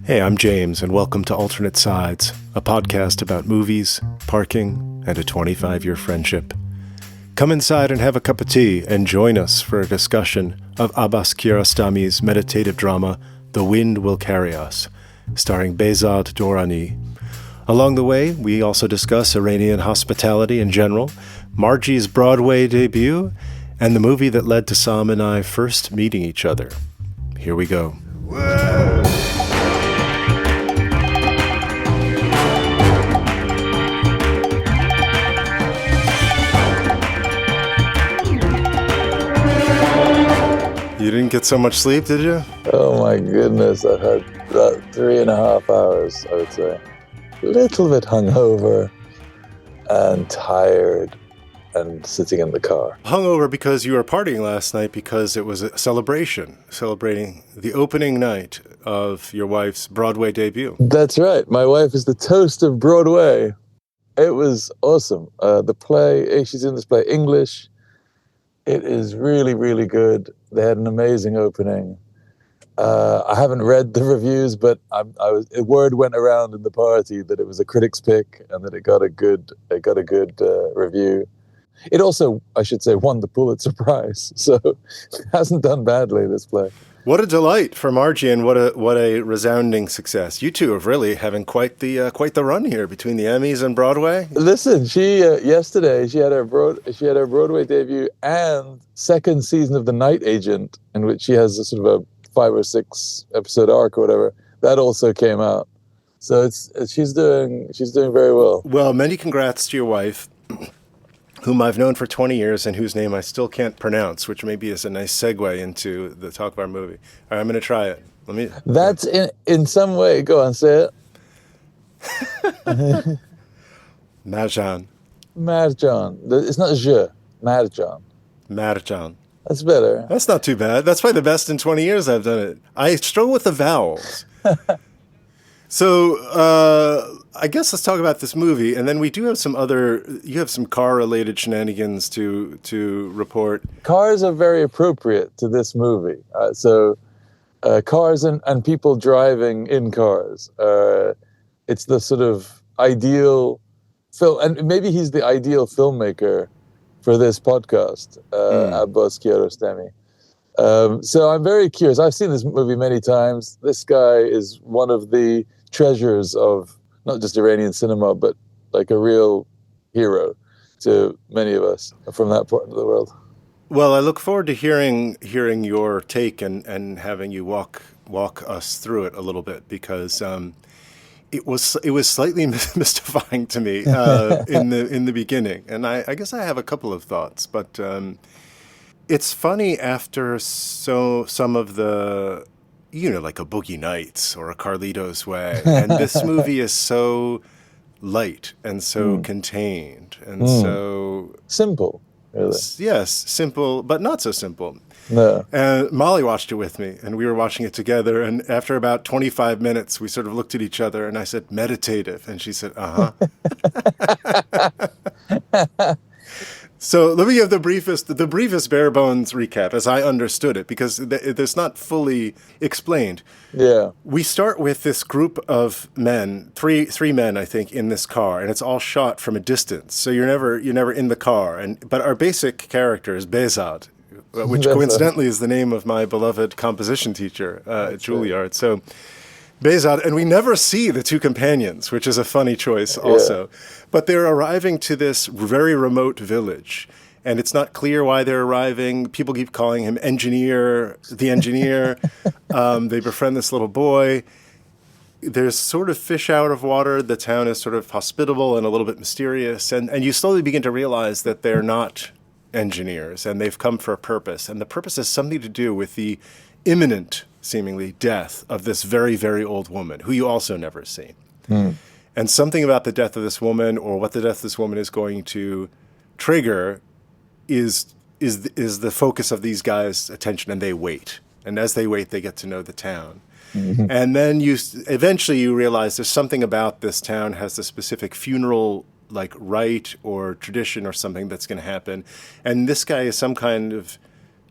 Hey, I'm James, and welcome to Alternate Sides, a podcast about movies, parking, and a 25-year friendship. Come inside and have a cup of tea, and join us for a discussion of Abbas Kiarostami's meditative drama, The Wind Will Carry Us, starring Behzad Dorani. Along the way, we also discuss Iranian hospitality in general, Marjie's Broadway debut, and the movie that led to Sam and I first meeting each other. Here we go. Whoa! You didn't get so much sleep, did you? Oh my goodness, I've had about 3.5 hours, I would say. A little bit hungover and tired and sitting in the car. Hungover because you were partying last night because it was a celebration, celebrating the opening night of your wife's Broadway debut. That's right. My wife is the toast of Broadway. It was awesome. The play, she's in this play, English. It is really, really good. They had an amazing opening. I haven't read the reviews, but a word went around in the party that it was a critic's pick and that it got a good review. It also, I should say, won the Pulitzer Prize, so it hasn't done badly, this play. What a delight for Marjie, and what a resounding success. You two are really having quite the run here between the Emmys and Broadway. Listen, she yesterday she had her Broadway debut and second season of The Night Agent, in which she has a sort of a 5 or 6 episode arc or whatever. That also came out, so she's doing very well. Well, many congrats to your wife, whom I've known for 20 years and whose name I still can't pronounce, which maybe is a nice segue into the talk of our movie. All right, I'm going to try it. That's in some way. Go on, say it. Marjan. It's not je. Marjan. Marjan. That's better. That's not too bad. That's probably the best in 20 years I've done it. I struggle with the vowels. So, I guess let's talk about this movie, and then we do have you have some car-related shenanigans to report. Cars are very appropriate to this movie. Cars and people driving in cars. It's the sort of ideal film, and maybe he's the ideal filmmaker for this podcast, Abbas Kiarostami. So I'm very curious. I've seen this movie many times. This guy is one of the treasures of not just Iranian cinema, but like a real hero to many of us from that part of the world. Well, I look forward to hearing your take and having you walk us through it a little bit, because it was slightly mystifying to me in the beginning, and I guess I have a couple of thoughts, but it's funny after some of the, like a Boogie Nights or a Carlito's Way. And this movie is so light and so contained and so... simple, really. Yes, simple, but not so simple. No. And Molly watched it with me, and we were watching it together. And after about 25 minutes, we sort of looked at each other, and I said, meditative. And she said, uh-huh. So let me give the briefest bare bones recap as I understood it, because it's not fully explained. Yeah. We start with this group of men, three men, I think, in this car, and it's all shot from a distance. So you're never in the car. But our basic character is Behzad, which coincidentally is the name of my beloved composition teacher at Juilliard. So Behzad, and we never see the two companions, which is a funny choice also. Yeah. But they're arriving to this very remote village, and it's not clear why they're arriving. People keep calling him the engineer. They befriend this little boy. There's sort of fish out of water. The town is sort of hospitable and a little bit mysterious, and you slowly begin to realize that they're not engineers, and they've come for a purpose, and the purpose has something to do with the imminent, seemingly, death of this very, very old woman, who you also never see. And something about the death of this woman, or what the death of this woman is going to trigger, is the focus of these guys' attention, and they wait. And as they wait, they get to know the town. Mm-hmm. And then eventually you realize there's something about this town has a specific funeral like rite or tradition or something that's going to happen. And this guy is some kind of,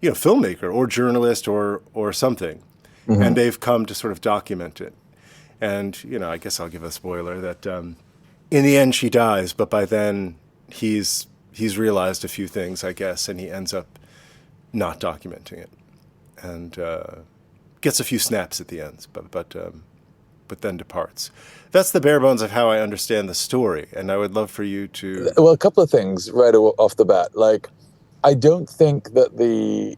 filmmaker or journalist or something. Mm-hmm. And they've come to sort of document it. And, I guess I'll give a spoiler that in the end she dies, but by then he's realized a few things, I guess, and he ends up not documenting it, and gets a few snaps at the end, but then departs. That's the bare bones of how I understand the story, and I would love for you to... Well, a couple of things right off the bat. Like, I don't think that the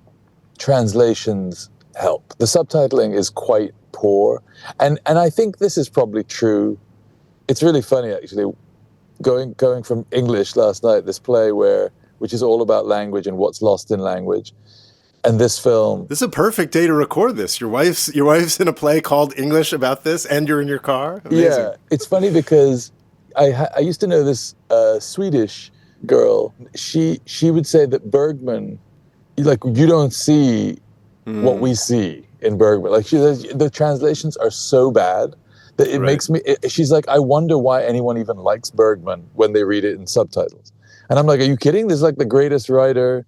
translations help. The subtitling is quite poor, and I think this is probably true. It's really funny, actually, going from English last night, this play which is all about language and what's lost in language, and this film. This is a perfect day to record this. Your wife's in a play called English about this, and you're in your car. Amazing. Yeah, it's funny because I used to know this Swedish girl. She would say that Bergman, like, you don't see what we see in Bergman. Like, she says the translations are so bad that it makes me. She's like, I wonder why anyone even likes Bergman when they read it in subtitles. And I'm like, are you kidding? This is like the greatest writer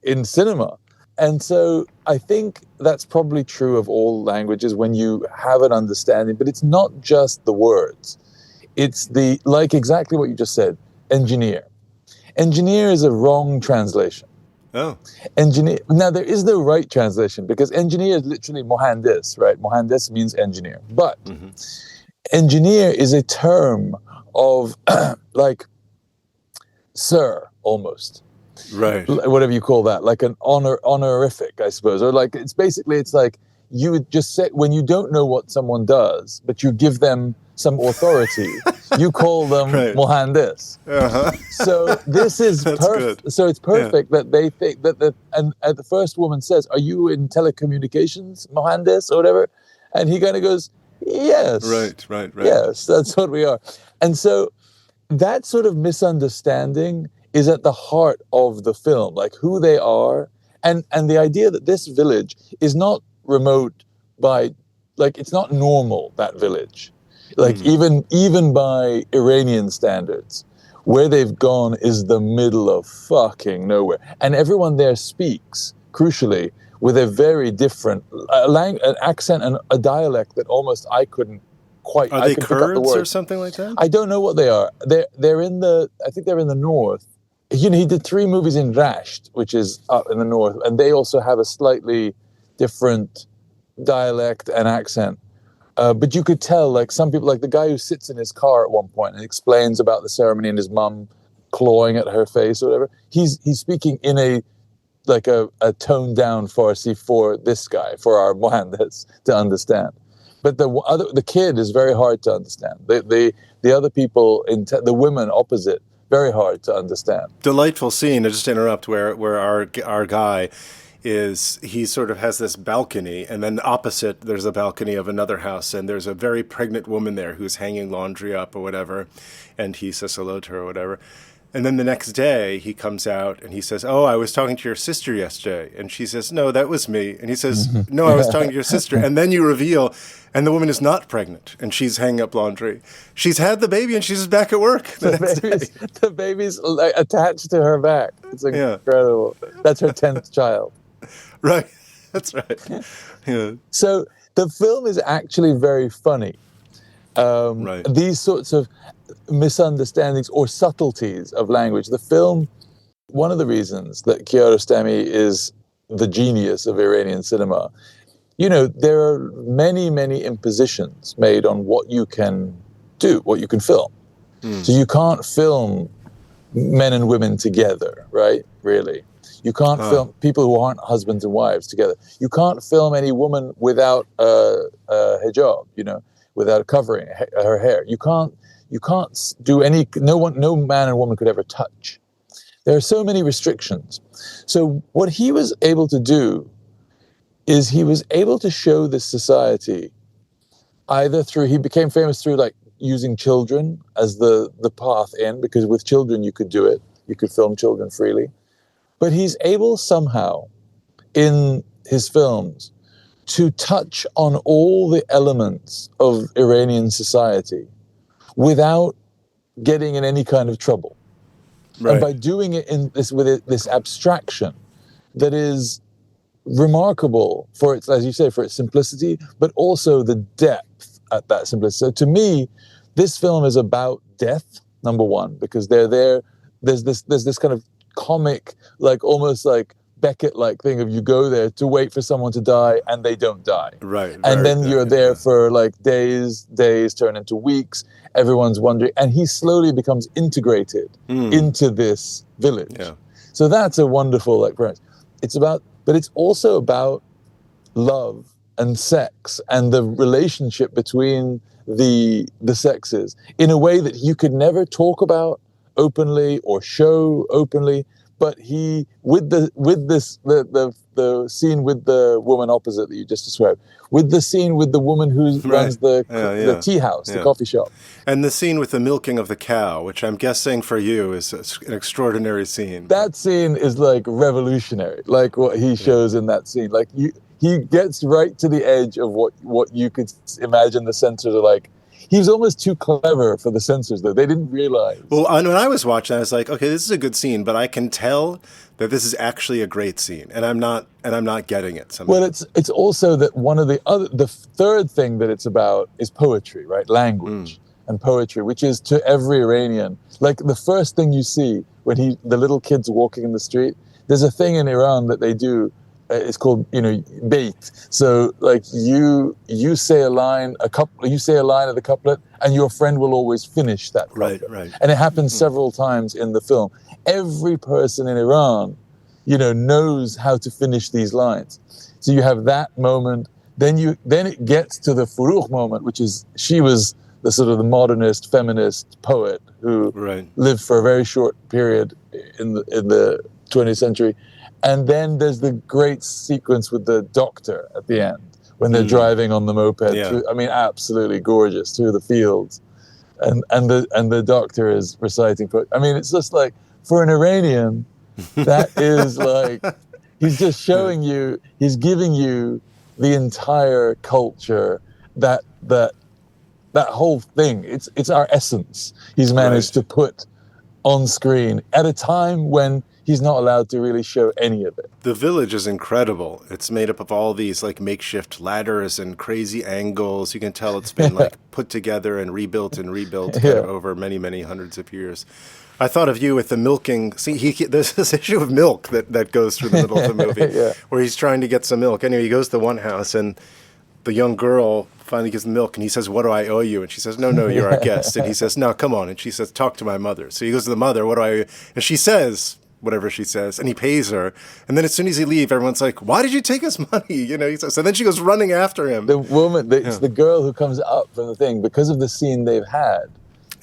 in cinema. And so I think that's probably true of all languages when you have an understanding, but it's not just the words. It's like exactly what you just said, engineer. Engineer is a wrong translation. Oh. Engineer. Now, there is no right translation because engineer is literally mohandes, right? Mohandes means engineer. But engineer is a term of like sir, almost. Right. Whatever you call that, like an honorific, I suppose. Or like, it's like you would just say, when you don't know what someone does, but you give them some authority, you call them mohandes. So this is perfect. So it's perfect that they think that and the first woman says, "Are you in telecommunications, mohandes, or whatever?" And he kind of goes, "Yes." Right. Yes, that's what we are. And so that sort of misunderstanding is at the heart of the film, like who they are, and the idea that this village is not remote it's not normal, that village. Like even by Iranian standards, where they've gone is the middle of fucking nowhere. And everyone there speaks, crucially, with a very different an accent and a dialect that almost I couldn't quite... Are they Kurds or something like that? I don't know what they are. They're in the... I think they're in the north. He did 3 movies in Rasht, which is up in the north, and they also have a slightly different dialect and accent. But you could tell, like, some people, like the guy who sits in his car at one point and explains about the ceremony and his mum clawing at her face or whatever. He's speaking in a toned down Farsi for this guy, for our Mohandas to understand. But the kid is very hard to understand. The other people, the women opposite, very hard to understand. Delightful scene, to just interrupt, where our guy he sort of has this balcony, and then opposite there's a balcony of another house, and there's a very pregnant woman there who's hanging laundry up or whatever, and he says hello to her or whatever. And then the next day he comes out and he says, "Oh, I was talking to your sister yesterday." And she says, "No, that was me." And he says, "No, I was talking to your sister." And then you reveal, and the woman is not pregnant, and she's hanging up laundry. She's had the baby, and she's just back at work the baby's like, attached to her back. It's incredible. That's her 10th child. Right. That's right. Yeah. So the film is actually very funny. These sorts of misunderstandings or subtleties of language. The film, one of the reasons that Kiarostami is the genius of Iranian cinema, there are many, many impositions made on what you can do, what you can film. So you can't film men and women together, right? Really. You can't film people who aren't husbands and wives together. You can't film any woman without a hijab, without covering her hair. You can't do any, no man and woman could ever touch. There are so many restrictions. So what he was able to do is he was able to show this society either through, he became famous through like using children as the path in, because with children you could do it. You could film children freely. But he's able somehow in his films to touch on all the elements of Iranian society without getting in any kind of trouble. Right. And by doing it with this abstraction that is remarkable for its, as you say, for its simplicity, but also the depth at that simplicity. So to me, this film is about death, number one, because they're there. There's this kind of comic, like almost like Beckett-like thing of you go there to wait for someone to die and they don't die. Right. And then you're there for like days turn into weeks. Everyone's wondering. And he slowly becomes integrated into this village. Yeah. So that's a wonderful like premise. But it's also about love and sex and the relationship between the sexes in a way that you could never talk about openly or show openly. But he, with the scene with the woman opposite that you just described, with the scene with the woman who runs the tea house, the coffee shop. And the scene with the milking of the cow, which I'm guessing for you is an extraordinary scene. That scene is like revolutionary, like what he shows in that scene. Like he gets right to the edge of what you could imagine the censors are like. He was almost too clever for the censors, though. They didn't realize. Well, when I was watching, I was like, okay, this is a good scene, but I can tell that this is actually a great scene, and I'm not getting it somehow. Well, it's also that the third thing that it's about is poetry, right? Language and poetry, which is to every Iranian. Like the first thing you see when the little kids are walking in the street, there's a thing in Iran that they do. It's called, bait. So like you say a line of the couplet, and your friend will always finish that couplet. Right. And it happens several times in the film. Every person in Iran, knows how to finish these lines. So you have that moment. Then it gets to the Furugh moment, which is she was the sort of the modernist feminist poet who lived for a very short period in the 20th century. And then there's the great sequence with the doctor at the end when they're driving on the moped. Through, absolutely gorgeous through the fields, and the doctor is reciting poetry. I mean, it's just like for an Iranian, that is like he's just showing you, he's giving you the entire culture, that whole thing. It's our essence. He's managed to put on screen at a time when he's not allowed to really show any of it. The village is incredible. It's made up of all these like makeshift ladders and crazy angles. You can tell it's been like put together and rebuilt kind of over many, many hundreds of years. I thought of you with the milking. See, there's this issue of milk that goes through the middle of the movie where he's trying to get some milk. Anyway, he goes to one house and the young girl finally gives him milk and he says, "What do I owe you?" And she says, No, you're our guest. And he says, "No, come on." And she says, "Talk to my mother." So he goes to the mother, "What do I owe you?" And she says whatever she says, and he pays her. And then as soon as he leaves, everyone's like, "Why did you take his money?" So then she goes running after him. The woman, it's the girl who comes up from the thing, because of the scene they've had.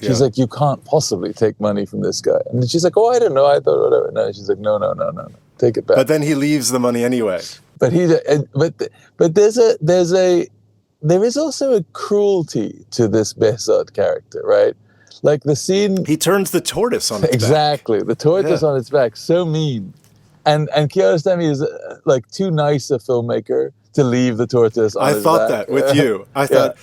She's like, "You can't possibly take money from this guy." And she's like, "Oh, I don't know. I thought whatever." No, she's like, no. Take it back. But then he leaves the money anyway. But there is also a cruelty to this Behzad character, right? Like the scene... He turns the tortoise on its back. Exactly. The tortoise on its back. So mean. And Kiarostami is like too nice a filmmaker to leave the tortoise on his back. I thought that with you. I thought,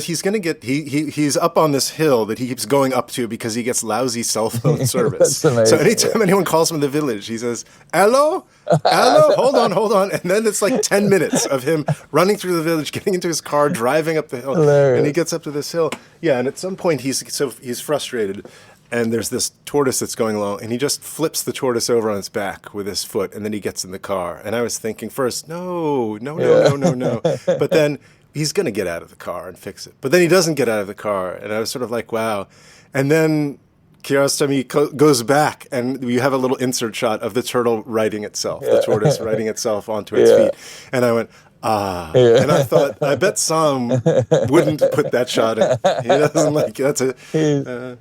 he's going to get... He's up on this hill that he keeps going up to because he gets lousy cell phone service. That's amazing. So anytime anyone calls him in the village, he says, "Hello? Hold on." And then it's like 10 minutes of him running through the village, getting into his car, driving up the hill. Hilarious. And he gets up to this hill. Yeah, and at some point he's frustrated. And there's this tortoise that's going along, and he just flips the tortoise over on its back with his foot, and then he gets in the car. And I was thinking first, no. But then he's going to get out of the car and fix it. But then he doesn't get out of the car, and I was sort of like, wow. And then Kiarostami goes back, and you have a little insert shot of the turtle righting itself, the tortoise righting itself onto its feet. And I went, and I thought, I bet Sam wouldn't put that shot in. He doesn't like that's a.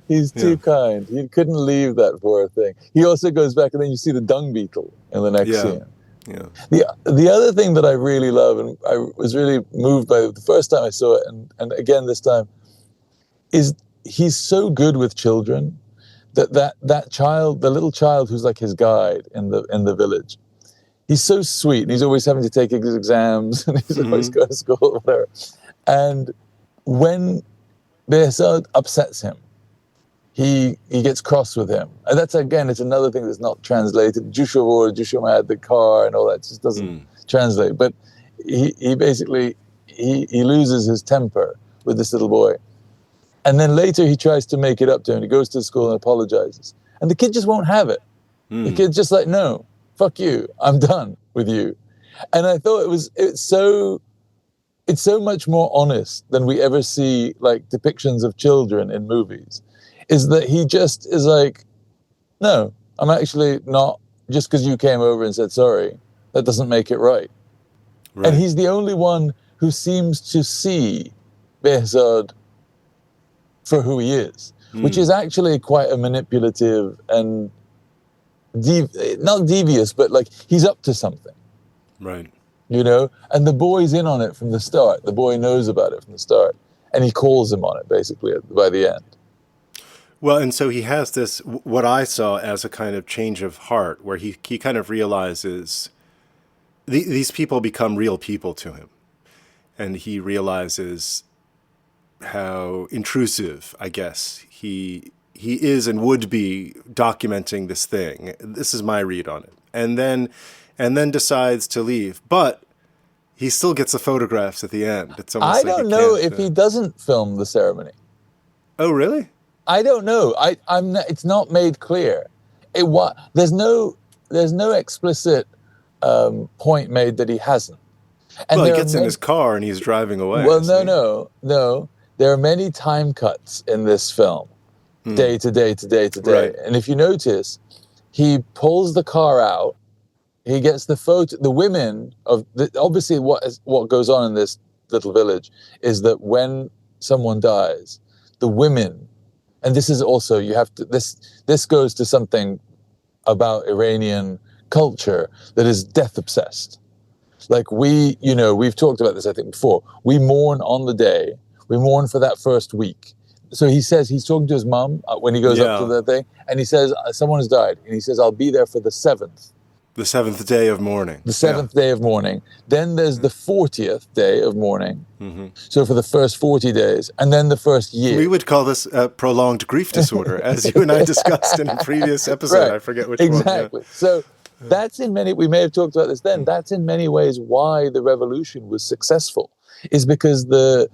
He's too kind. He couldn't leave that poor thing. He also goes back, and then you see the dung beetle in the next scene. Yeah. The other thing that I really love, and I was really moved by the first time I saw it, and again this time, is he's so good with children that child, the little child who's like his guide in the village. He's so sweet, and he's always having to take his exams, and he's always going to school, whatever. And when Behzad upsets him, he gets cross with him. And that's, again, it's another thing that's not translated. Jushom had the car, and all that just doesn't translate. But he basically, he loses his temper with this little boy. And then later he tries to make it up to him. He goes to school and apologizes. And the kid just won't have it. The kid's just like, no, fuck you. I'm done with you. And I thought it's so much more honest than we ever see like depictions of children in movies, is that he just is like, no, I'm actually not, just because you came over and said sorry, that doesn't make it right. And he's the only one who seems to see Behzad for who he is, which is actually quite a manipulative and not devious, but like he's up to something. Right. You know, and the boy's in on it from the start. The boy knows about it from the start, and he calls him on it basically by the end. Well, and so he has this, what I saw as a kind of change of heart, where he kind of realizes these people become real people to him. And he realizes how intrusive, I guess, he is and would be documenting this thing. This is my read on it. And then decides to leave. But he still gets the photographs at the end. It's almost I don't know if he doesn't film the ceremony. Oh, really? I don't know. I'm not, it's not made clear. There's no explicit point made that he hasn't. And well, he gets in his car and he's driving away. Well, no. There are many time cuts in this film, day to day to day to day. Right. And if you notice, he pulls the car out. He gets the photo. The women obviously what goes on in this little village is that when someone dies, the women, and this is also this goes to something about Iranian culture that is death obsessed. Like we've talked about this, I think, before. We mourn on the day. We mourn for that first week. So he says, he's talking to his mom when he goes up to the thing, and he says, someone has died. And he says, I'll be there for the 7th. The 7th day of mourning. The 7th day of mourning. Then there's the 40th day of mourning. Mm-hmm. So for the first 40 days, and then the first year. We would call this a prolonged grief disorder, as you and I discussed in a previous episode. Right. I forget which one. Exactly. Yeah. So that's we may have talked about this then, that's in many ways why the revolution was successful, is because the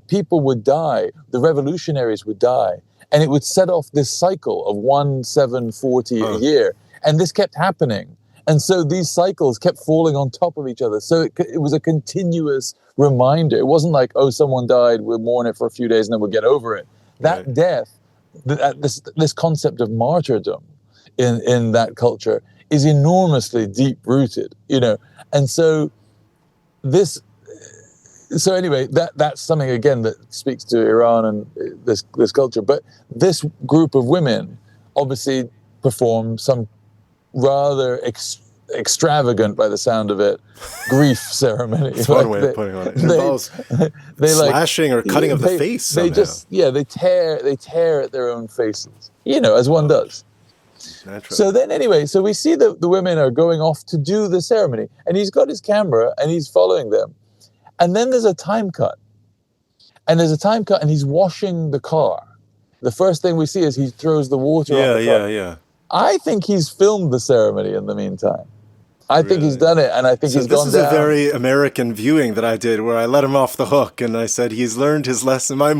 people would die, the revolutionaries would die, and it would set off this cycle of 1, 7, 40 a year. And this kept happening. And so these cycles kept falling on top of each other. So it was a continuous reminder. It wasn't like, oh, someone died, we'll mourn it for a few days and then we'll get over it. That death, this concept of martyrdom in that culture is enormously deep-rooted, And so anyway, that's something, again, that speaks to Iran and this culture. But this group of women obviously perform some rather extravagant, by the sound of it, grief ceremony. That's one way of putting it. It involves slashing or cutting of the face somehow. They tear at their own faces, as one does. Naturally. So then anyway, we see the women are going off to do the ceremony, and he's got his camera and he's following them. And then there's a time cut. And he's washing the car. The first thing we see is he throws the water on the car. Yeah. I think he's filmed the ceremony in the meantime. I think he's done it, and I think he's gone down. This is a very American viewing that I did, where I let him off the hook, and I said, he's learned his lesson. I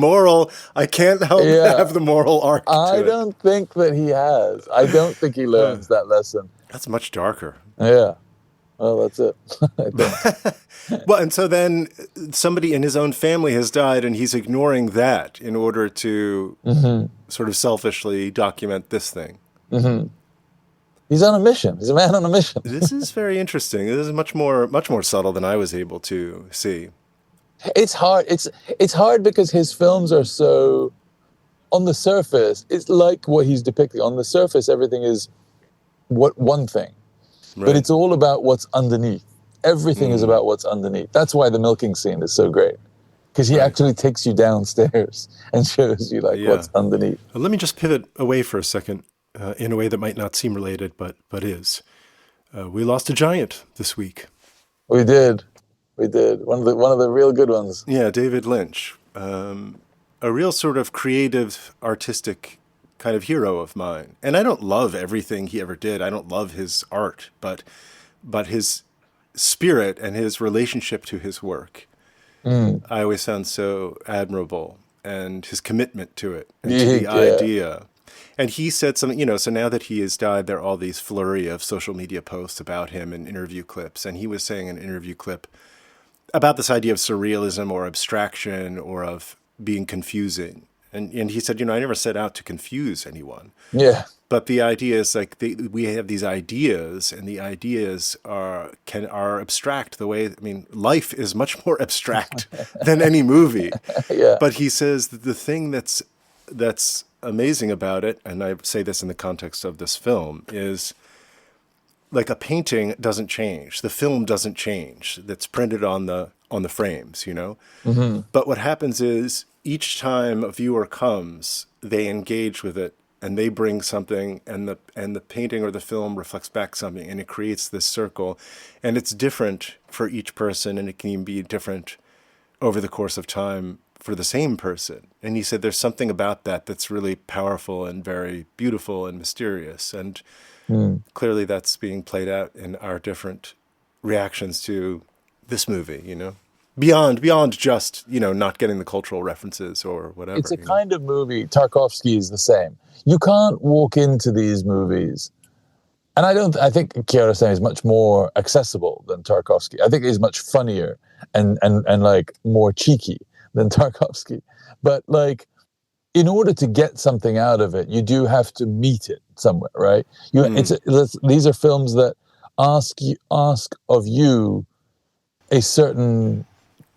can't help have the moral arc I don't think that he has. I don't think he learns that lesson. That's much darker. Yeah. Well, that's it. Well, and so then somebody in his own family has died, and he's ignoring that in order to sort of selfishly document this thing. Mm-hmm. He's on a mission. He's a man on a mission. This is very interesting. This is much more subtle than I was able to see. It's hard. It's hard because his films are so, on the surface, it's like what he's depicting. On the surface, everything is one thing. Right. But it's all about what's underneath. Everything is about what's underneath. That's why the milking scene is so great. Because he actually takes you downstairs and shows you what's underneath. Let me just pivot away for a second in a way that might not seem related, but is. We lost a giant this week. We did. One of the real good ones. Yeah, David Lynch. A real sort of creative, artistic kind of hero of mine. And I don't love everything he ever did. I don't love his art, but his spirit and his relationship to his work I always found so admirable, and his commitment to it and to the Yeah. idea. And he said something, so now that he has died, there are all these flurry of social media posts about him and interview clips. And he was saying in an interview clip about this idea of surrealism or abstraction or of being confusing. And he said, I never set out to confuse anyone. Yeah. But the idea is like we have these ideas, and the ideas are abstract. The way life is much more abstract than any movie. Yeah. But he says that the thing that's amazing about it, and I say this in the context of this film, is like a painting doesn't change, the film doesn't change. That's printed on the frames, Mm-hmm. But what happens is each time a viewer comes, they engage with it. And they bring something, and the painting or the film reflects back something, and it creates this circle. And it's different for each person, and it can even be different over the course of time for the same person. And he said there's something about that that's really powerful and very beautiful and mysterious. And clearly that's being played out in our different reactions to this movie, Beyond just, not getting the cultural references or whatever. It's a kind of movie. Tarkovsky is the same. You can't walk into these movies, and I think Kiarostami is much more accessible than Tarkovsky. I think he's much funnier and like more cheeky than Tarkovsky. But like, in order to get something out of it, you do have to meet it somewhere, right? These are films that ask of you a certain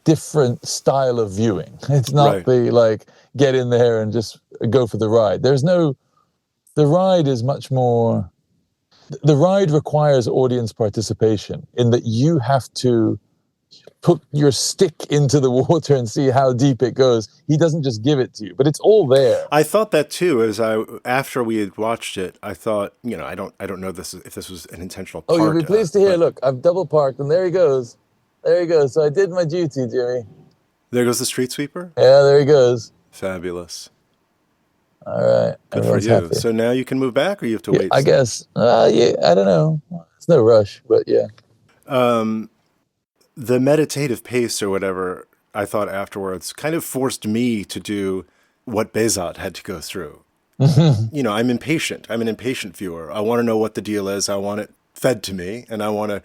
different style of viewing. It's not the like get in there and just go for the ride. The ride is much more. The ride requires audience participation in that you have to put your stick into the water and see how deep it goes. He doesn't just give it to you, but it's all there. I thought that too. After we had watched it, I thought, I don't know if this was an intentional part. Oh, you'll be pleased to hear. Look, I've double parked, and there he goes. There he goes. So I did my duty, Jimmy. There goes the street sweeper? Yeah, there he goes. Fabulous. All right. Good for you. Happy. So now you can move back, or you have to wait? I guess. Yeah, I don't know. It's no rush, but yeah. The meditative pace or whatever, I thought afterwards, kind of forced me to do what Behzad had to go through. I'm impatient. I'm an impatient viewer. I want to know what the deal is. I want it fed to me, and I want to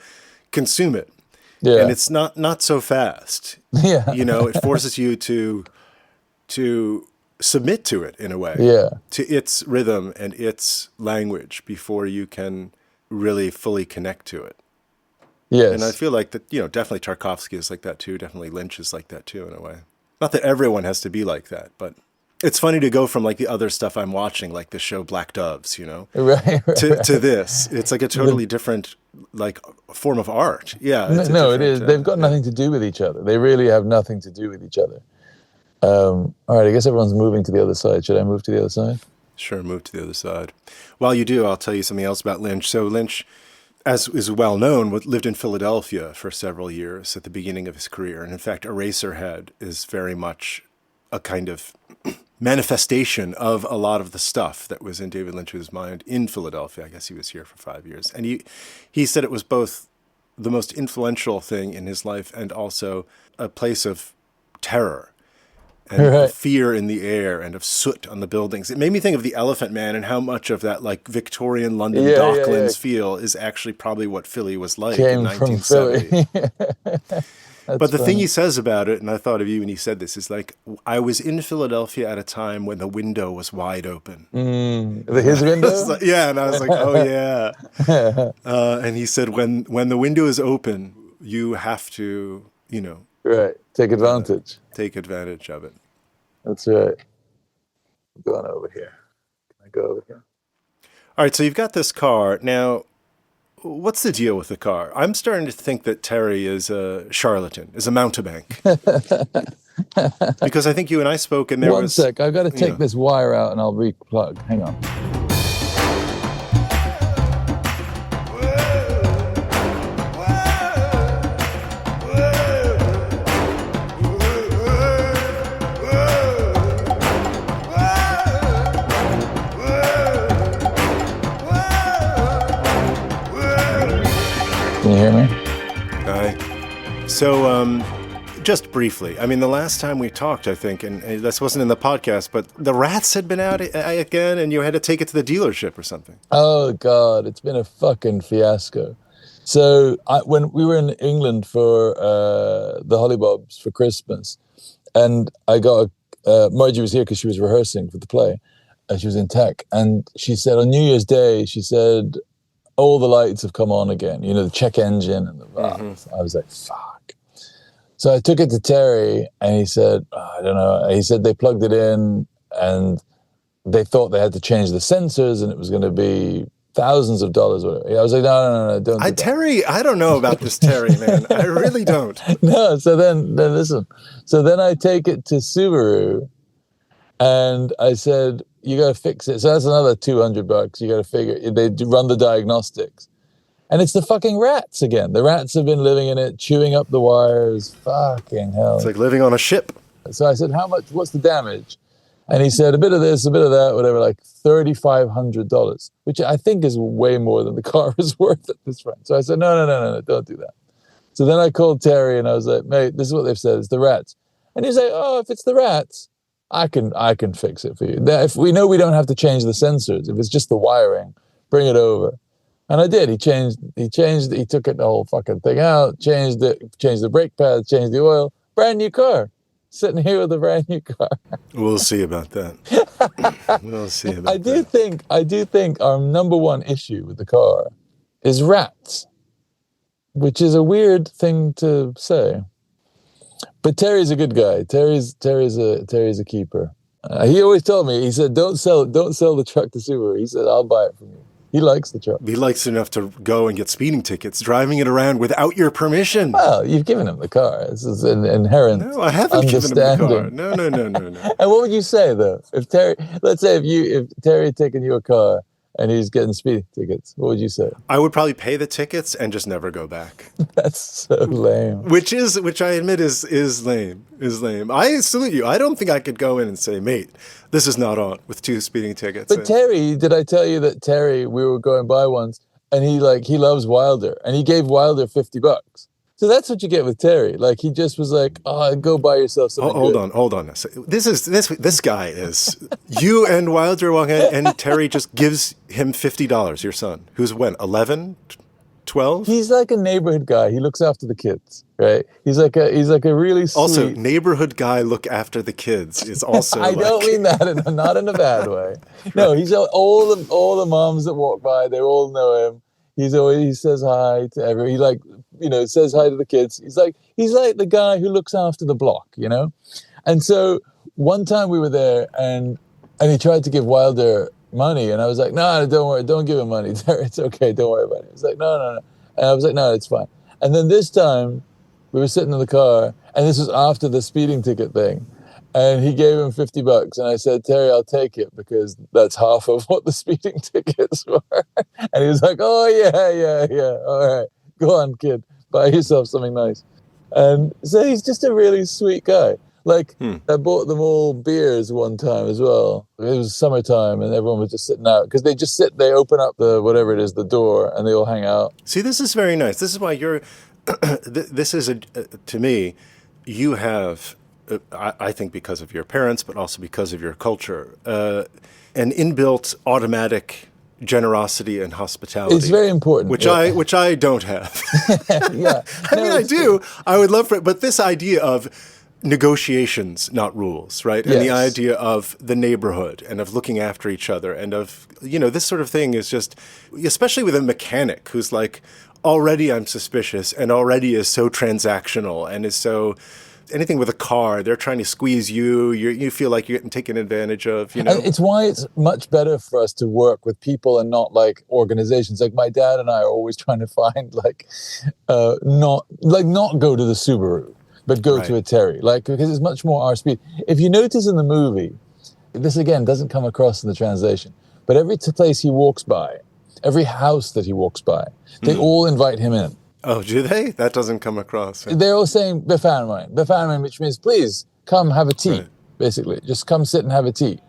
consume it. Yeah. And it's not so fast. Yeah. It forces you to submit to it in a way. Yeah. To its rhythm and its language before you can really fully connect to it. Yes. And I feel like that, definitely Tarkovsky is like that too. Definitely Lynch is like that too in a way. Not that everyone has to be like that, but it's funny to go from like the other stuff I'm watching, like the show Black Doves, right. to this. It's like a totally different like form of art. Yeah. No, it is. They've got nothing to do with each other. They really have nothing to do with each other. All right, I guess everyone's moving to the other side. Should I move to the other side? Sure, move to the other side. While you do, I'll tell you something else about Lynch. So Lynch, as is well known, lived in Philadelphia for several years at the beginning of his career. And in fact, Eraserhead is very much a kind of manifestation of a lot of the stuff that was in David Lynch's mind in Philadelphia. I guess he was here for 5 years. And he said it was both the most influential thing in his life and also a place of terror and fear in the air and of soot on the buildings. It made me think of The Elephant Man and how much of that like Victorian London Docklands feel is actually probably what Philly was like in 1970. But the thing he says about it, and I thought of you when he said this, is like, I was in Philadelphia at a time when the window was wide open. His window? Yeah, and I was like, oh yeah. And he said, when the window is open, you have to, Right, take advantage. Take advantage of it. That's right. I'm going over here. Can I go over here? All right, so you've got this car. Now, what's the deal with the car? I'm starting to think that Terry is a charlatan, is a mountebank. Because I think you and I spoke and there was... One sec, I've got to take this wire out and I'll re-plug. Hang on. Can you hear me? All right. So Just briefly. I mean, the last time we talked, I think, and this wasn't in the podcast, but the rats had been out again, and you had to take it to the dealership or something. Oh, God, it's been a fucking fiasco. So when we were in England for the Hollybobs for Christmas, and I got Marjie was here because she was rehearsing for the play. She was in tech, and she said on New Year's Day, she said, all the lights have come on again, you know, the check engine and the valves. I was like, fuck. So I took it to Terry, and he said, I don't know. He said they plugged it in, and they thought they had to change the sensors, and it was going to be thousands of dollars. Whatever. I was like, no, don't do that. Terry, I don't know about this Terry, man. I really don't. No, so then listen. So then I take it to Subaru, and I said, you got to fix it. So that's another $200. You got to figure, they run the diagnostics. And it's the fucking rats again. The rats have been living in it, chewing up the wires. Fucking hell. It's like living on a ship. So I said, what's the damage? And he said, a bit of this, a bit of that, whatever, like $3,500, which I think is way more than the car is worth at this point. So I said, no, don't do that. So then I called Terry, and I was like, mate, this is what they've said, it's the rats. And he's like, oh, if it's the rats, I can fix it for you. If we know we don't have to change the sensors, if it's just the wiring, bring it over. And I did. He took the whole fucking thing out, changed the brake pads, changed the oil, brand new car. Sitting here with a brand new car. We'll see about that. We'll see about that. I do think our number one issue with the car is rats, which is a weird thing to say. But Terry's a good guy. Terry's a keeper. He always told me, he said, don't sell the truck to Subaru. He said, I'll buy it from you. He likes the truck. He likes it enough to go and get speeding tickets, driving it around without your permission. Well, you've given him the car. This is an inherent understanding. No, I haven't given him the car. No. And what would you say, though? If Terry had taken you a car and he's getting speeding tickets, what would you say? I would probably pay the tickets and just never go back. That's so lame. Which I admit is lame. I salute you. I don't think I could go in and say, mate, this is not on with 2 speeding tickets. But Terry, did I tell you that Terry, we were going by once, and he loves Wilder, and he gave Wilder $50. So that's what you get with Terry. Like, he just was like, oh, go buy yourself something good. Hold on. This guy is, you and Wilder walk in, and Terry just gives him $50, your son, who's when, 11, 12? He's like a neighborhood guy. He looks after the kids, right? He's like a really sweet. Also, neighborhood guy look after the kids is also I don't mean that, not in a bad way. No, he's all the moms that walk by, they all know him. He says hi to everyone. He says hi to the kids. He's like the guy who looks after the block, you know? And so one time we were there, and he tried to give Wilder money, and I was like, no, don't worry, don't give him money. It's okay, don't worry about it. He's like, no. And I was like, no, it's fine. And then this time, we were sitting in the car, and this was after the speeding ticket thing, and he gave him $50, and I said, Terry, I'll take it, because that's half of what the speeding tickets were. And he was like, oh, yeah, all right, go on, kid, buy yourself something nice. And so he's just a really sweet guy. I bought them all beers one time as well. It was summertime, and everyone was just sitting out, because they open up the door, and they all hang out. See, this is very nice. This is why to me, you have, I think because of your parents, but also because of your culture, an inbuilt automatic generosity and hospitality. It's very important. Which I don't have. Yeah. I do. I would love for it. But this idea of negotiations, not rules, right? And the idea of the neighborhood and of looking after each other and of, this sort of thing is just, especially with a mechanic who's like, already I'm suspicious and already is so transactional and is so, anything with a car, they're trying to squeeze you, you feel like you're getting taken advantage of, And it's why it's much better for us to work with people and not like organizations. Like my dad and I are always trying to find not go to the Subaru, but go to a Terry, because it's much more our speed. If you notice in the movie, this again doesn't come across in the translation, but every place he walks by, every house that he walks by, they all invite him in. Oh, do they? That doesn't come across. They're all saying Befarmain, which means please come have a tea, basically. Just come sit and have a tea.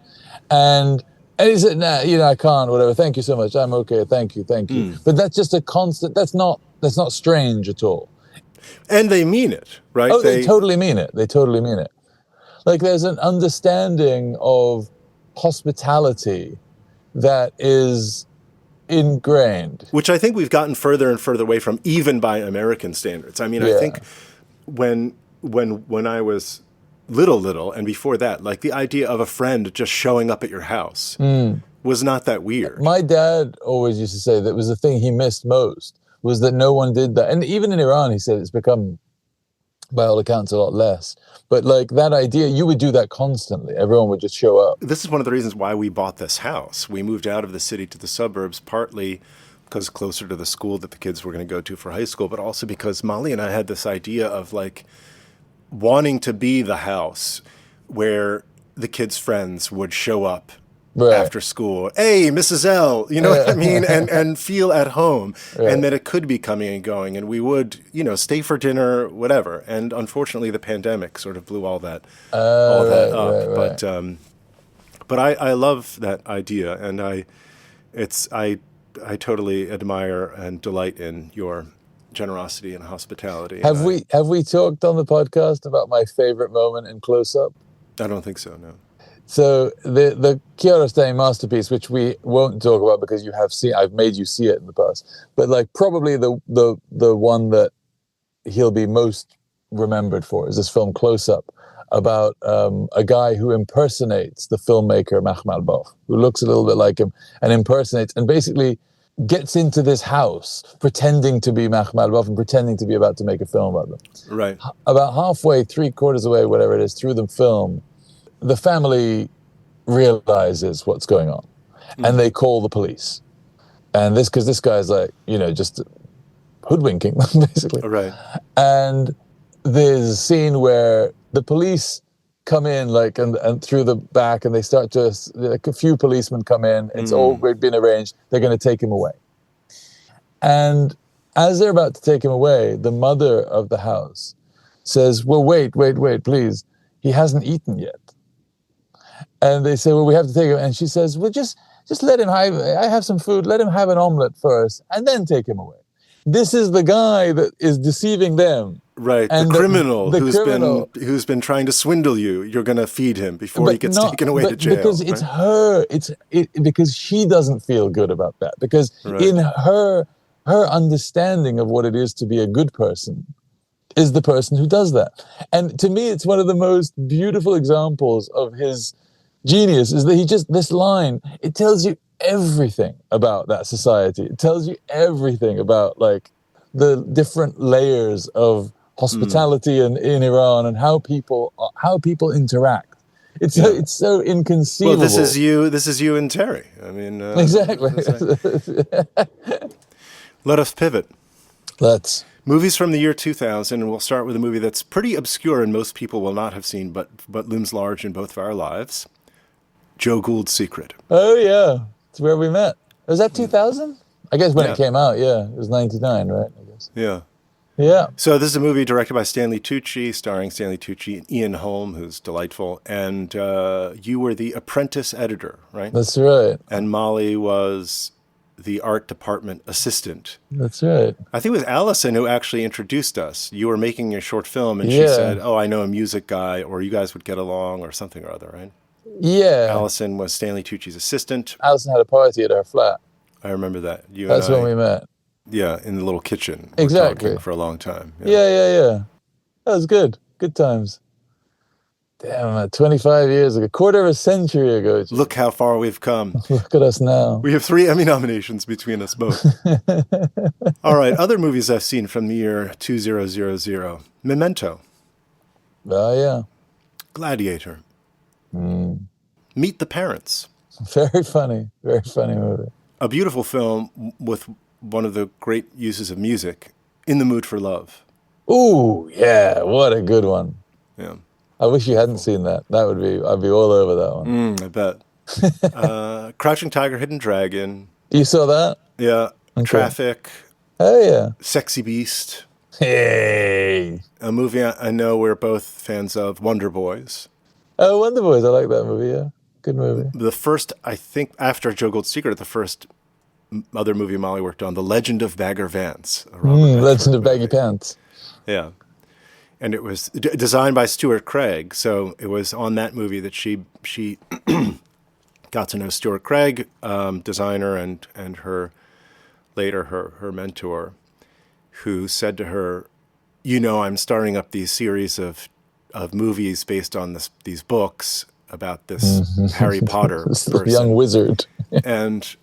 And he said, nah, I can't, whatever. Thank you so much. I'm okay. Thank you. But that's just a constant, that's not strange at all. And they mean it, right? Oh, they totally mean it. They totally mean it. Like there's an understanding of hospitality that is ingrained. Which I think we've gotten further and further away from, even by American standards. I mean, I think when I was little, and before that, like the idea of a friend just showing up at your house was not that weird. My dad always used to say that was the thing he missed most, was that no one did that. And even in Iran, he said it's become, by all accounts, a lot less. But like that idea, you would do that constantly. Everyone would just show up. This is one of the reasons why we bought this house. We moved out of the city to the suburbs, partly because closer to the school that the kids were going to go to for high school, but also because Molly and I had this idea of like wanting to be the house where the kids' friends would show up after school. Hey, Mrs. L, you know what I mean? And feel at home. And that it could be coming and going. And we would, stay for dinner, whatever. And unfortunately, the pandemic sort of blew all that up. But I love that idea. And I totally admire and delight in your generosity and hospitality. Have we talked on the podcast about my favorite moment in Close Up? I don't think so, no. So the Kiarostami masterpiece, which we won't talk about because I've made you see it in the past, but like probably the one that he'll be most remembered for is this film Close Up, about a guy who impersonates the filmmaker Mahmoud, who looks a little bit like him and impersonates and basically gets into this house pretending to be Mahmoud and pretending to be about to make a film about them. Right. About halfway, 3/4 away, whatever it is, through the film, the family realizes what's going on and they call the police. And because this guy's like, just hoodwinking them, basically. Right. And there's a scene where the police come in and through the back and they start to, like a few policemen come in. It's all been arranged. They're going to take him away. And as they're about to take him away, the mother of the house says, well, wait, please. He hasn't eaten yet. And they say, well, we have to take him. And she says, well, just let him I have some food. Let him have an omelet first and then take him away. This is the guy that is deceiving them. Right, and the criminal who's been trying to swindle you. You're going to feed him before he gets taken away to jail. Because it's her, because she doesn't feel good about that. Because in her understanding of what it is to be a good person is the person who does that. And to me, it's one of the most beautiful examples of his genius is that this line, it tells you everything about that society. It tells you everything about like the different layers of hospitality in Iran and how people interact. It's so inconceivable. Well, this is you and Terry. I mean, exactly. Let us pivot. Let's. Movies from the year 2000, and we'll start with a movie that's pretty obscure and most people will not have seen, but looms large in both of our lives. Joe Gould's Secret. Oh yeah, it's where we met. Was that 2000? I guess when it came out, it was 99, right? I guess. Yeah. Yeah. So this is a movie directed by Stanley Tucci, starring Stanley Tucci and Ian Holm, who's delightful. And you were the apprentice editor, right? That's right. And Molly was the art department assistant. That's right. I think it was Allison who actually introduced us. You were making a short film, and she said, oh, I know a music guy, or you guys would get along, or something or other, right? Yeah. Allison was Stanley Tucci's assistant. Allison had a party at our flat. I remember that. That's when we met. Yeah, in the little kitchen. Exactly. For a long time. Yeah. That was good. Good times. Damn, 25 years ago, quarter of a century ago. Look how far we've come. Look at us now. We have 3 Emmy nominations between us both. All right, other movies I've seen from the year 2000. Memento. Oh, yeah. Gladiator. Meet the Parents. Very funny movie. A beautiful film with one of the great uses of music, In the Mood for Love. Ooh, yeah, what a good one. Yeah. I wish you hadn't seen that. I'd be all over that one. I bet. Crouching Tiger, Hidden Dragon. You saw that? Yeah. Okay. Traffic. Oh, yeah. Sexy Beast. Hey. A movie I know we're both fans of, Wonder Boys. Oh, Wonder Boys. I like that movie, yeah. Good movie. The first, I think, after Joe Gould's Secret, the first other movie Molly worked on, The Legend of Bagger Vance. Legend of Baggy Pants. Yeah. And it was designed by Stuart Craig. So it was on that movie that she got to know Stuart Craig, designer, and her later her mentor, who said to her, I'm starting up these series of movies based on these books about this Harry Potter person. Young wizard. And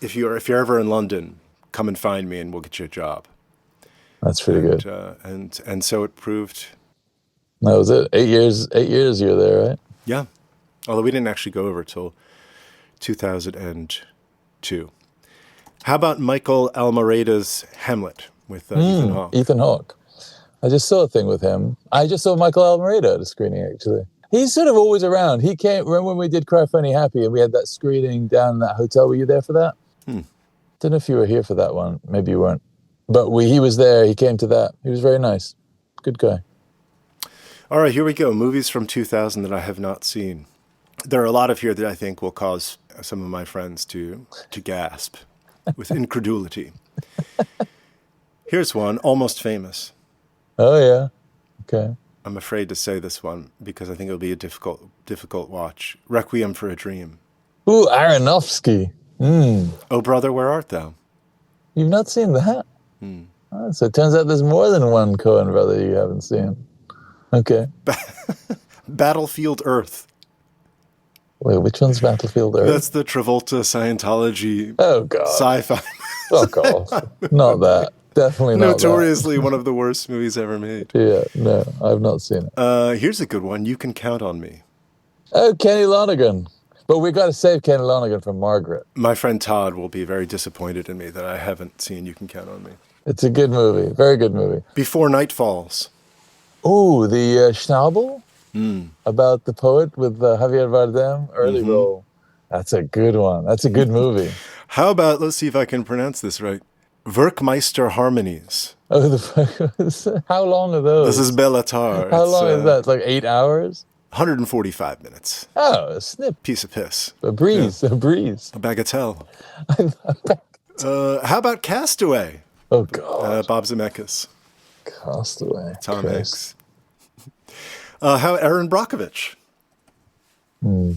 if you're ever in London, come and find me, and we'll get you a job. That's pretty good. And so it proved. That was it. 8 years. 8 years you were there, right? Yeah. Although we didn't actually go over till 2002. How about Michael Almereda's Hamlet with Ethan Hawke? Ethan Hawke. I just saw a thing with him. I just saw Michael Almereda at a screening, actually. He's sort of always around. He came, remember when we did Cry Funny Happy and we had that screening down in that hotel? Were you there for that? Don't know if you were here for that one. Maybe you weren't. But he was there. He came to that. He was very nice. Good guy. All right, here we go. Movies from 2000 that I have not seen. There are a lot of here that I think will cause some of my friends to gasp with incredulity. Here's one, Almost Famous. Oh, yeah. Okay. I'm afraid to say this one because I think it'll be a difficult watch. Requiem for a Dream. Ooh, Aronofsky. Oh, brother, where art thou? You've not seen that? Oh, so it turns out there's more than one Coen brother you haven't seen. Okay. Battlefield Earth. Wait, which one's Battlefield Earth? That's the Travolta Scientology sci-fi. Fuck off. Not that. Definitely not Notoriously one of the worst movies ever made. Yeah, no, I've not seen it. Here's a good one. You Can Count on Me. Oh, Kenny Lonergan. But we got to save Kenny Lonergan from Margaret. My friend Todd will be very disappointed in me that I haven't seen You Can Count on Me. It's a good movie. Very good movie. Before Night Falls. Ooh, the Schnabel about the poet with Javier Bardem, early role. That's a good one. That's a good movie. How about, let's see if I can pronounce this right, Werkmeister Harmonies. Oh, how long are those? This is Bellatar. How long is that? It's like 8 hours? 145 minutes. Oh, a snip. Piece of piss. A breeze. Yeah. A breeze. A bagatelle. How about Castaway? Oh, God. Bob Zemeckis. Castaway. Tom Hanks. How Aaron Brockovich? A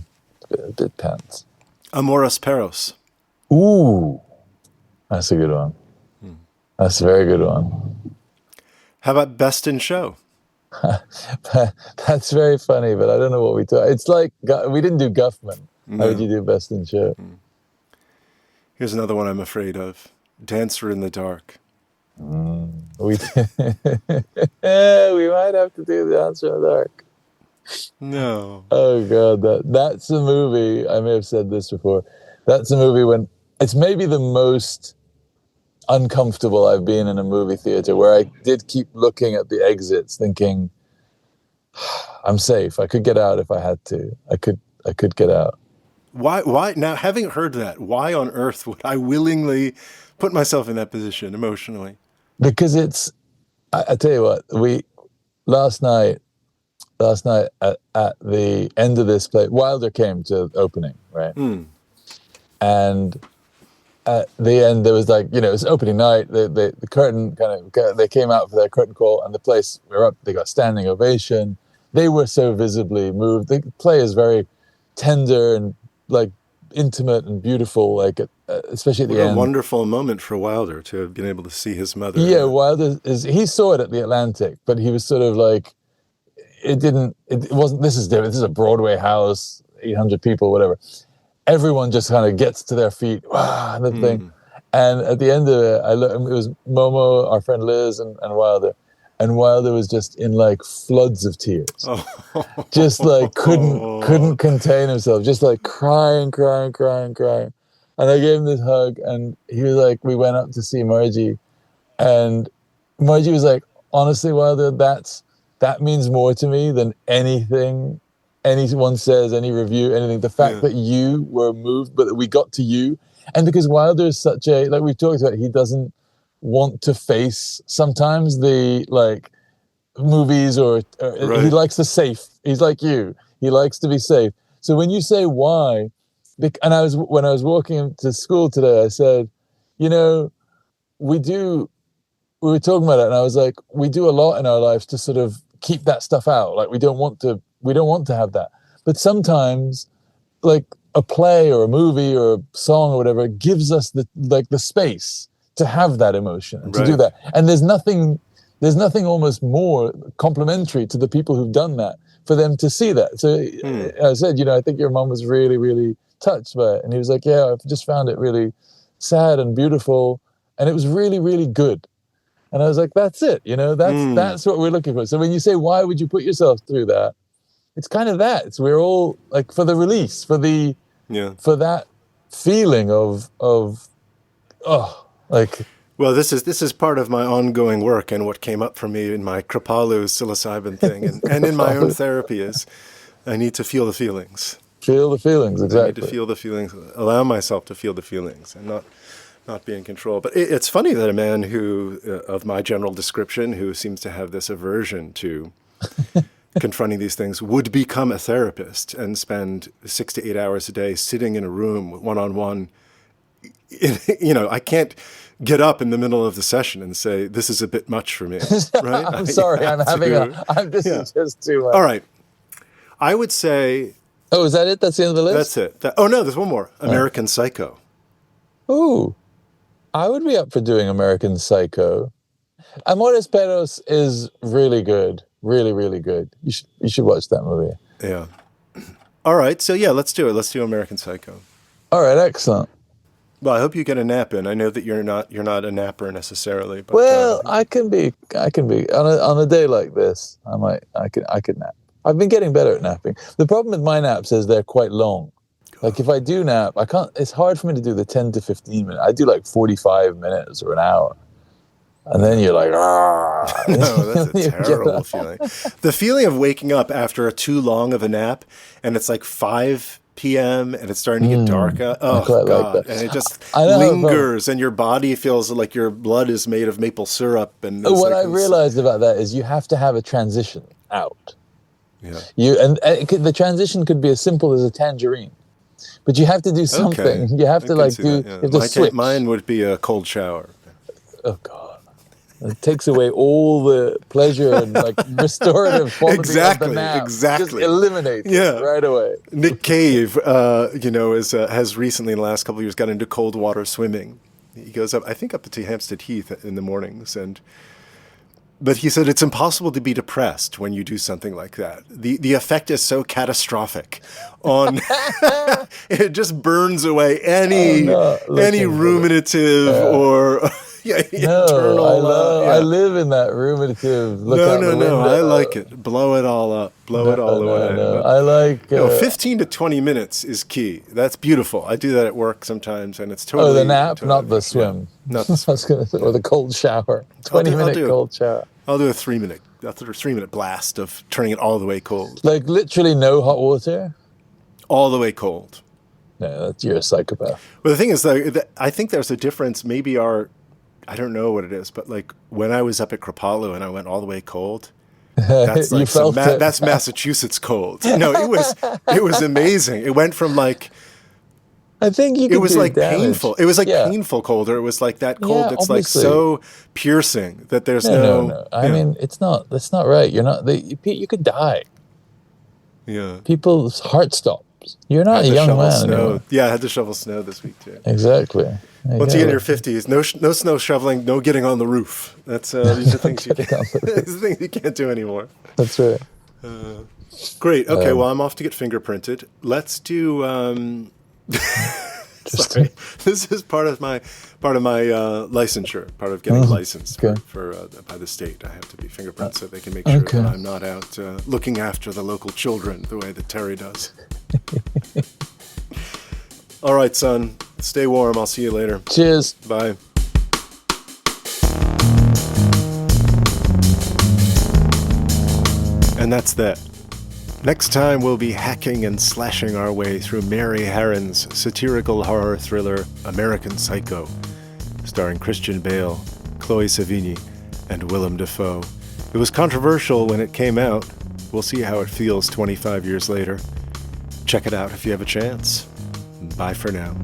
bit pants. Amoros Perros. Ooh. That's a good one. That's a very good one. How about Best in Show? That's very funny, but I don't know what we talk. It's like, we didn't do Guffman. No. How would you do Best in Show? Here's another one I'm afraid of. Dancer in the Dark. We might have to do Dancer in the Dark. No. Oh, God. That's a movie, I may have said this before, that's a movie when it's maybe the most uncomfortable I've been in a movie theater, where I did keep looking at the exits thinking, I'm safe. I could get out if I had to. I could get out. Why now, having heard that, why on earth would I willingly put myself in that position emotionally? Because I tell you what, last night at the end of this play, Wilder came to the opening, right? And at the end, there was like, it was opening night. The curtain they came out for their curtain call, and the place, they got standing ovation. They were so visibly moved. The play is very tender and like intimate and beautiful, like especially at the end. A wonderful moment for Wilder to have been able to see his mother. Yeah, Wilder he saw it at the Atlantic, but he was sort of like, it wasn't, this is different. This is a Broadway house, 800 people, whatever. Everyone just kind of gets to their feet, wow, the thing. And at the end of it, it was Momo, our friend Liz, and Wilder. And Wilder was just in like floods of tears. Just like couldn't contain himself, just like crying. And I gave him this hug, and he was like, we went up to see Marjie. And Marjie was like, honestly, Wilder, that means more to me than anything anyone says, any review, anything. The fact that you were moved, but that we got to you. And because Wilder is such a, like we've talked about, he doesn't want to face sometimes the like movies or right. He likes the safe. He's like you. He likes to be safe. So when you say why, and when I was walking to school today, I said, we we were talking about it, and I was like, we do a lot in our lives to sort of keep that stuff out. Like we don't want to have that. But sometimes, like a play or a movie or a song or whatever, gives us the space to have that emotion and to do that. And there's nothing almost more complimentary to the people who've done that for them to see that. So I said, I think your mom was really, really touched by it. And he was like, yeah, I've just found it really sad and beautiful. And it was really, really good. And I was like, that's it. That's what we're looking for. So when you say, why would you put yourself through that? It's kind of that. We're all like for the release, for that feeling of like. Well, this is part of my ongoing work, and what came up for me in my Kripalu psilocybin thing, and in my own therapy is, I need to feel the feelings. Feel the feelings, exactly. I need to feel the feelings, allow myself to feel the feelings, and not be in control. But it's funny that a man who, of my general description, who seems to have this aversion to confronting these things, would become a therapist and spend 6 to 8 hours a day sitting in a room one-on-one. I can't get up in the middle of the session and say, this is a bit much for me, right? I'm sorry, this is just too much. All right. I would say... Oh, is that it? That's the end of the list? That's it. No, there's one more. American Psycho. Ooh. I would be up for doing American Psycho. Amores Perros is really good. Really, really good. You should watch that movie. Yeah. All right. So, yeah, let's do it. Let's do American Psycho. All right. Excellent. Well, I hope you get a nap in. I know that you're not a napper necessarily, but I can be on a day like this. I could nap. I've been getting better at napping. The problem with my naps is they're quite long. Like if I do nap, I can't. It's hard for me to do the 10 to 15 minutes. I do like 45 minutes or an hour, and then you're like, No, that's a terrible feeling. The feeling of waking up after too long of a nap, and it's like 5 p.m. and it's starting to get dark out. Oh, God. Like and it just lingers, and your body feels like your blood is made of maple syrup. And what I realized about that is you have to have a transition out. Yeah. The transition could be as simple as a tangerine, but you have to do something. Okay. You have to you have to switch. Mine would be a cold shower. Oh, God. It takes away all the pleasure and restorative quality of the nap. Exactly. Just eliminate it right away. Nick Cave, has recently in the last couple of years got into cold water swimming. He goes up to Hampstead Heath in the mornings, but he said it's impossible to be depressed when you do something like that. The effect is so catastrophic on it just burns away any ruminative or I live in that ruminative look out the window. I like it. Blow it all up. Blow it all away. No. I like 15 to 20 minutes is key. That's beautiful. I do that at work sometimes, and it's totally... Oh, the nap, not the swim. Yeah, not the swim. I was going to say, or the cold shower. 20-minute cold shower. I'll do a 3-minute blast of turning it all the way cold. Like literally no hot water? All the way cold. No, you're a psychopath. Well, the thing is, I think there's a difference. Maybe I don't know what it is, but like when I was up at Kripalu and I went all the way cold, that's like that's Massachusetts cold. No, it was amazing. It went from like I think you could it was do like damage. painful. It was like painful cold, or it was like that cold that's obviously. Like so piercing that there's no. I mean, that's not right. You're not. You could die. Yeah. People's heart stops. You're not a young man anymore. Yeah, I had to shovel snow this week too. Exactly. Once you get in your 50s, no snow shoveling, no getting on the roof. That's these are things you can't do anymore. That's right. Great. Okay. Well, I'm off to get fingerprinted. Let's do. Sorry, this is part of my licensure. Part of getting licensed for by the state. I have to be fingerprinted so they can make sure that I'm not out looking after the local children the way that Terry does. All right, son. Stay warm. I'll see you later. Cheers. Bye. And that's that. Next time, we'll be hacking and slashing our way through Mary Harron's satirical horror thriller, American Psycho, starring Christian Bale, Chloe Sevigny, and Willem Dafoe. It was controversial when it came out. We'll see how it feels 25 years later. Check it out if you have a chance. Bye for now.